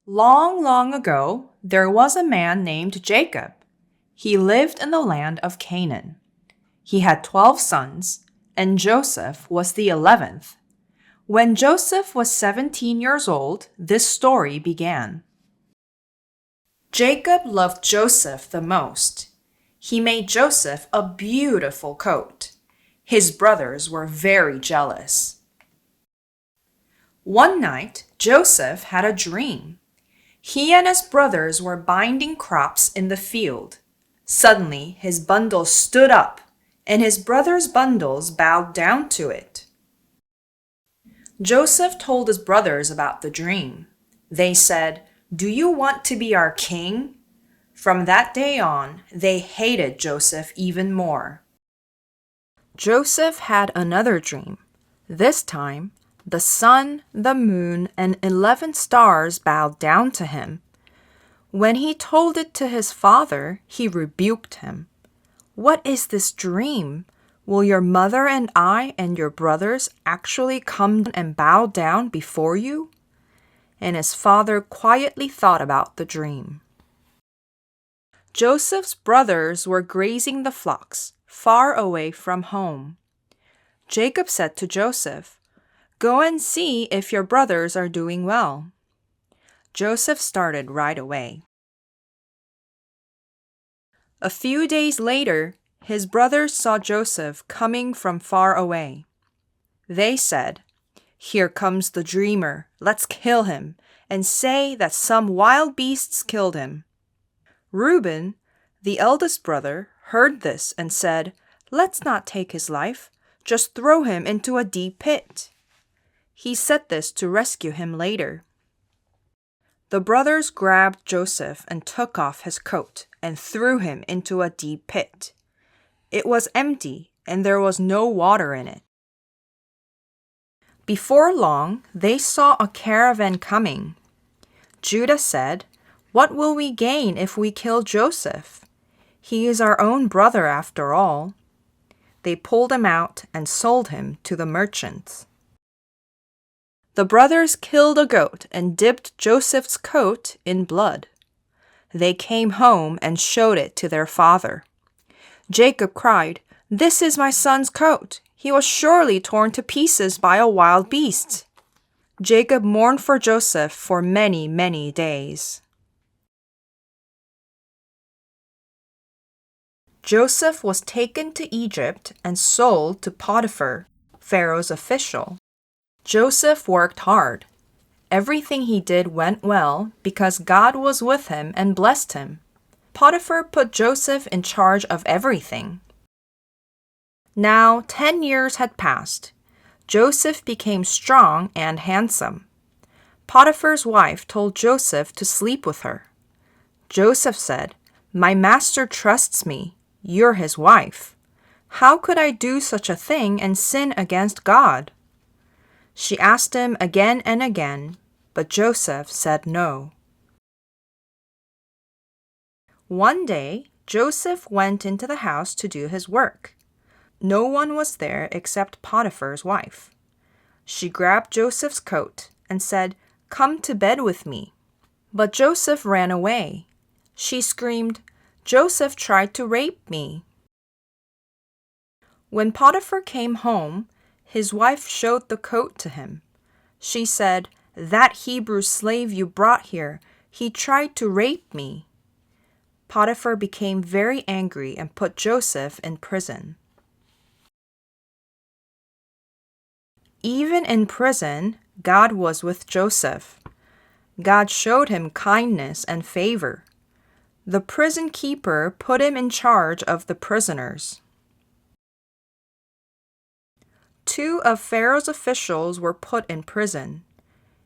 Long, long ago, there was a man named Jacob. He lived in the land of Canaan. He had 12 sons, and Joseph was the 11th. When Joseph was 17 years old, this story began. Jacob loved Joseph the most. He made Joseph a beautiful coat. His brothers were very jealous. One night, Joseph had a dream. He and his brothers were binding crops in the field. Suddenly, his bundle stood up, and his brothers' bundles bowed down to it. Joseph told his brothers about the dream. They said, "Do you want to be our king?" From that day on, they hated Joseph even more. Joseph had another dream. This time, the sun, the moon, and 11 stars bowed down to him. When he told it to his father, he rebuked him. "What is this dream? Will your mother and I and your brothers actually come and bow down before you?" And his father quietly thought about the dream. Joseph's brothers were grazing the flocks, far away from home. Jacob said to Joseph, "Go and see if your brothers are doing well." Joseph started right away. A few days later, his brothers saw Joseph coming from far away. They said, "Here comes the dreamer. Let's kill him and say that some wild beasts killed him." Reuben, the eldest brother, heard this and said, "Let's not take his life. Just throw him into a deep pit." He said this to rescue him later. The brothers grabbed Joseph and took off his coat and threw him into a deep pit. It was empty and there was no water in it. Before long, they saw a caravan coming. Judah said, "What will we gain if we kill Joseph? He is our own brother after all." They pulled him out and sold him to the merchants. The brothers killed a goat and dipped Joseph's coat in blood. They came home and showed it to their father. Jacob cried, "This is my son's coat. He was surely torn to pieces by a wild beast." Jacob mourned for Joseph for many, many days. Joseph was taken to Egypt and sold to Potiphar, Pharaoh's official. Joseph worked hard. Everything he did went well because God was with him and blessed him. Potiphar put Joseph in charge of everything. Now 10 years had passed. Joseph became strong and handsome. Potiphar's wife told Joseph to sleep with her. Joseph said, "My master trusts me. You're his wife. How could I do such a thing and sin against God?" She asked him again and again, but Joseph said no. One day, Joseph went into the house to do his work. No one was there except Potiphar's wife. She grabbed Joseph's coat and said, "Come to bed with me." But Joseph ran away. She screamed, "Joseph tried to rape me." When Potiphar came home, his wife showed the coat to him. She said, "That Hebrew slave you brought here, he tried to rape me." Potiphar became very angry and put Joseph in prison. Even in prison, God was with Joseph. God showed him kindness and favor. The prison keeper put him in charge of the prisoners. 2 of Pharaoh's officials were put in prison.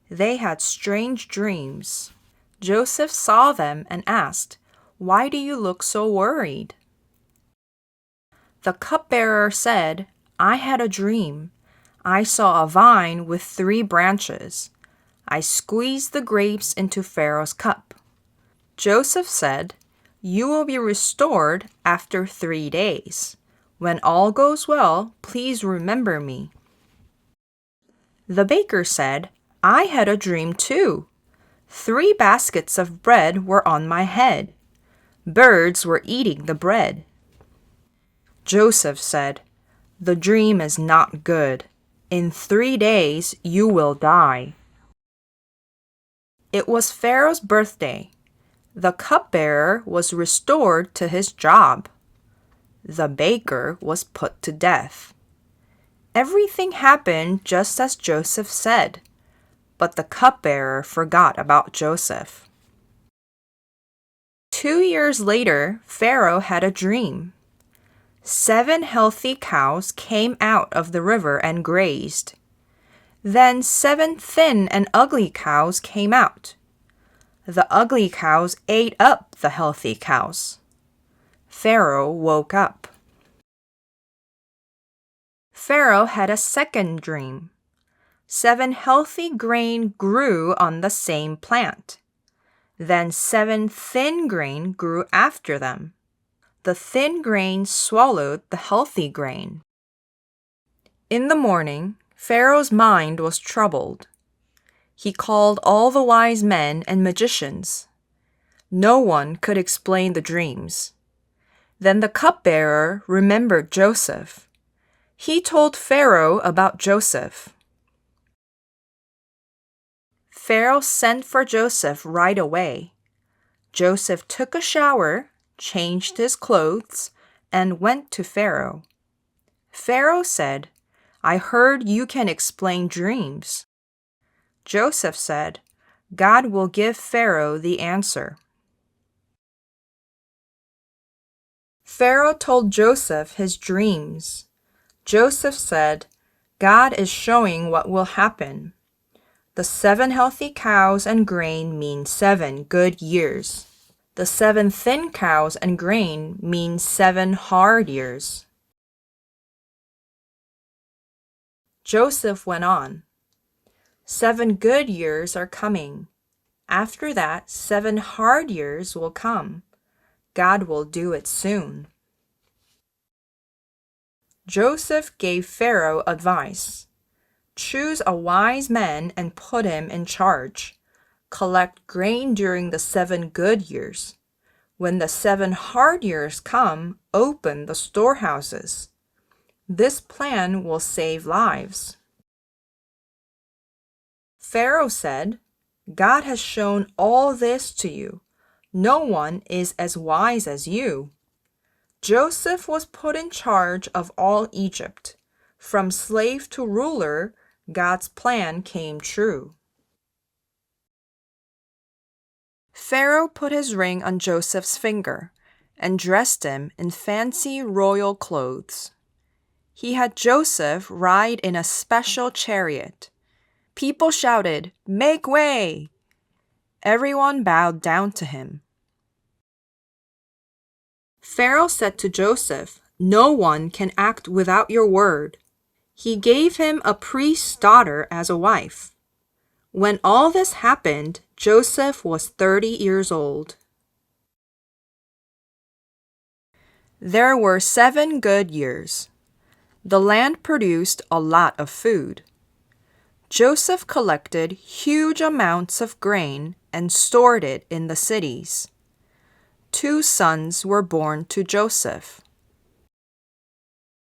They had strange dreams. Joseph saw them and asked, "Why do you look so worried?" The cupbearer said, "I had a dream. I saw a vine with 3 branches. I squeezed the grapes into Pharaoh's cup." Joseph said, "You will be restored after 3 days. When all goes well, please remember me." The baker said, "I had a dream too. 3 baskets of bread were on my head. Birds were eating the bread. Joseph said, "The dream is not good. In 3 days you will die." It was Pharaoh's birthday. The cupbearer was restored to his job. The baker was put to death. Everything happened just as Joseph said, but the cupbearer forgot about Joseph. 2 years later, Pharaoh had a dream. 7 healthy cows came out of the river and grazed. Then 7 thin and ugly cows came out. The ugly cows ate up the healthy cows. Pharaoh woke up. Pharaoh had a second dream. 7 healthy grain grew on the same plant. Then 7 thin grain grew after them. The thin grain swallowed the healthy grain. In the morning, Pharaoh's mind was troubled. He called all the wise men and magicians. No one could explain the dreams. Then the cupbearer remembered Joseph. He told Pharaoh about Joseph. Pharaoh sent for Joseph right away. Joseph took a shower, changed his clothes, and went to Pharaoh. Pharaoh said, "I heard you can explain dreams." Joseph said, "God will give Pharaoh the answer." Pharaoh told Joseph his dreams. Joseph said, "God is showing what will happen. The 7 healthy cows and grain mean 7 good years. The 7 thin cows and grain mean 7 hard years." Joseph went on, "7 good years are coming. After that, 7 hard years will come. God will do it soon." Joseph gave Pharaoh advice. Choose a wise man and put him in charge. Collect grain during the 7 good years. When the 7 hard years come, open the storehouses. This plan will save lives. Pharaoh said, "God has shown all this to you. No one is as wise as you." Joseph was put in charge of all Egypt. From slave to ruler, God's plan came true. Pharaoh put his ring on Joseph's finger and dressed him in fancy royal clothes. He had Joseph ride in a special chariot. People shouted, "Make way!" Everyone bowed down to him. Pharaoh said to Joseph, "No one can act without your word." He gave him a priest's daughter as a wife. When all this happened, Joseph was 30 years old. There were 7 good years. The land produced a lot of food. Joseph collected huge amounts of grain and stored it in the cities. 2 sons were born to Joseph.